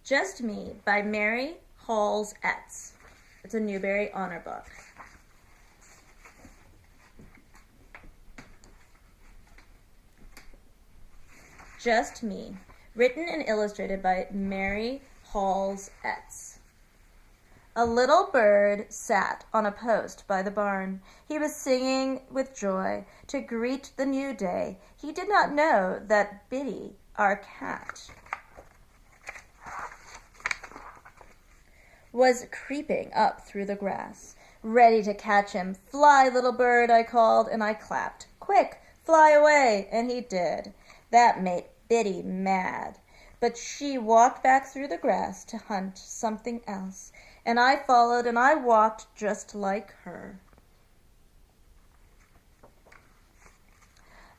Just Me by Mary Halls Etz. It's a Newbery honor book. Just Me, written and illustrated by Mary Halls Etz. A little bird sat on a post by the barn. He was singing with joy to greet the new day. He did not know that Biddy, our cat, was creeping up through the grass, ready to catch him. "Fly, little bird," I called, and I clapped. "Quick, fly away," and he did. That made Biddy mad, but she walked back through the grass to hunt something else, and I followed, and I walked just like her.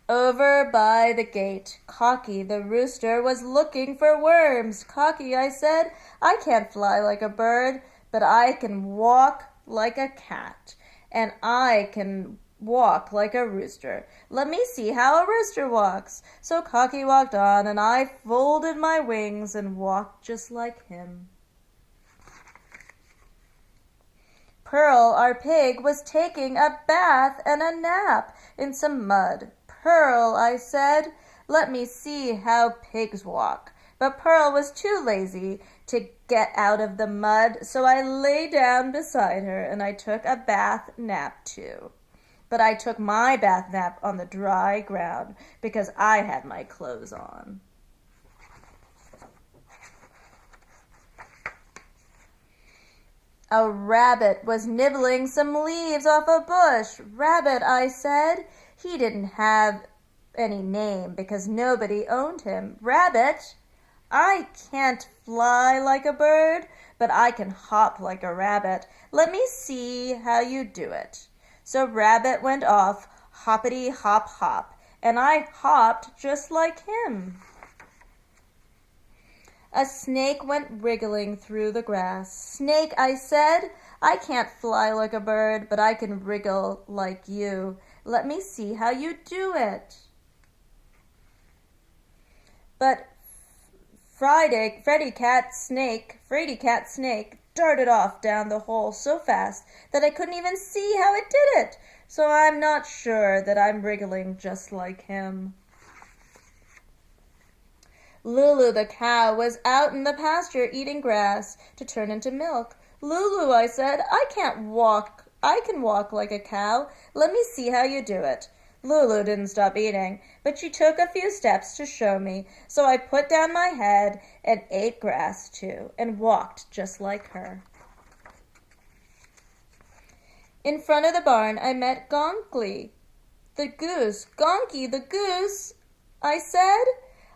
Over by the gate, Cocky the rooster was looking for worms. "Cocky," I said, "I can't fly like a bird, but I can walk like a cat, and I can walk like a rooster. Let me see how a rooster walks." So Cocky walked on, and I folded my wings and walked just like him. Pearl, our pig, was taking a bath and a nap in some mud. "Pearl," I said, "let me see how pigs walk." But Pearl was too lazy to get out of the mud, so I lay down beside her and I took a bath nap too. But I took my bath nap on the dry ground because I had my clothes on. A rabbit was nibbling some leaves off a bush. "Rabbit," I said. He didn't have any name because nobody owned him. "Rabbit, I can't fly like a bird, but I can hop like a rabbit. Let me see how you do it." So Rabbit went off, hoppity hop hop, and I hopped just like him. A snake went wriggling through the grass. "Snake," I said, "I can't fly like a bird, but I can wriggle like you. Let me see how you do it." But Fraidy Cat Snake darted off down the hole so fast that I couldn't even see how it did it. So I'm not sure that I'm wriggling just like him. Lulu the cow was out in the pasture eating grass to turn into milk. "Lulu," I said, I can walk like a cow. Let me see how you do it." Lulu didn't stop eating, but she took a few steps to show me, so I put down my head and ate grass too, and walked just like her. In front of the barn, I met Gandhi the Goose. "Gandhi the Goose," I said,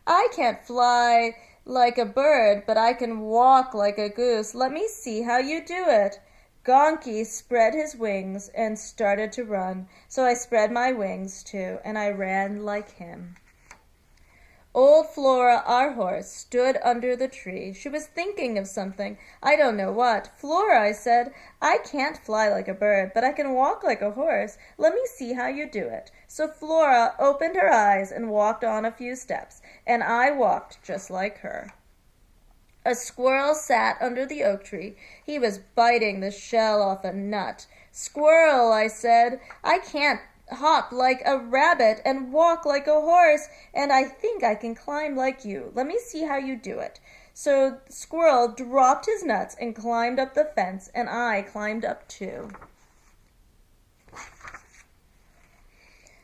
"I can't fly like a bird, but I can walk like a goose. Let me see how you do it." Gandhi spread his wings and started to run, so I spread my wings too, and I ran like him. Old Flora, our horse, stood under the tree. She was thinking of something, I don't know what. "Flora," I said, "I can't fly like a bird, but I can walk like a horse. Let me see how you do it." So Flora opened her eyes and walked on a few steps, and I walked just like her. A squirrel sat under the oak tree. He was biting the shell off a nut. "Squirrel," I said, "I can't hop like a rabbit and walk like a horse, and I think I can climb like you. Let me see how you do it." So Squirrel dropped his nuts and climbed up the fence, and I climbed up too.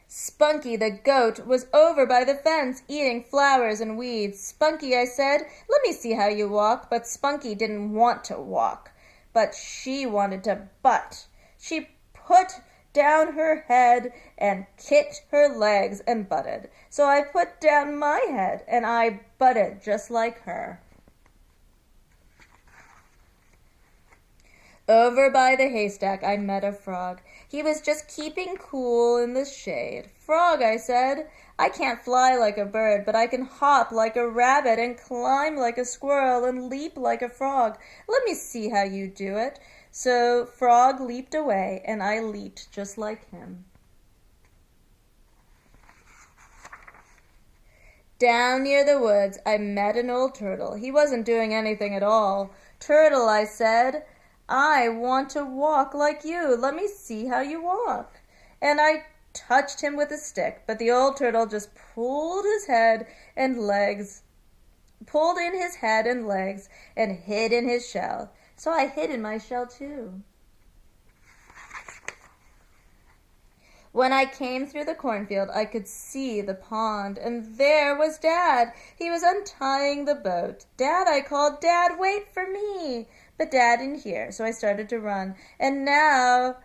Spunky the goat was over by the fence eating flowers and weeds. "Spunky," I said, "let me see how you walk." But Spunky didn't want to walk, but she wanted to butt. She put down her head and kicked her legs and butted. So I put down my head and I butted just like her. Over by the haystack, I met a frog. He was just keeping cool in the shade. "Frog," I said, "I can't fly like a bird, but I can hop like a rabbit and climb like a squirrel and leap like a frog. Let me see how you do it." So Frog leaped away, and I leaped just like him. Down near the woods, I met an old turtle. He wasn't doing anything at all. "Turtle," I said, "I want to walk like you. Let me see how you walk." And I touched him with a stick, but the old turtle just pulled in his head and legs and hid in his shell. So I hid in my shell too. When I came through the cornfield, I could see the pond, and there was Dad. He was untying the boat. "Dad," I called. "Dad, wait for me." But Dad didn't hear, so I started to run. And now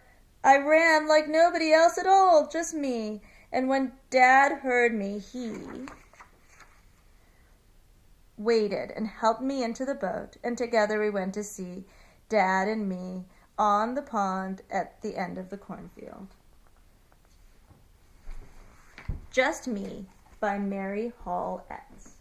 I ran like nobody else at all, just me. And when Dad heard me, he waited and helped me into the boat, and together we went to sea, Dad and me, on the pond at the end of the cornfield. Just Me by Mary Hall X.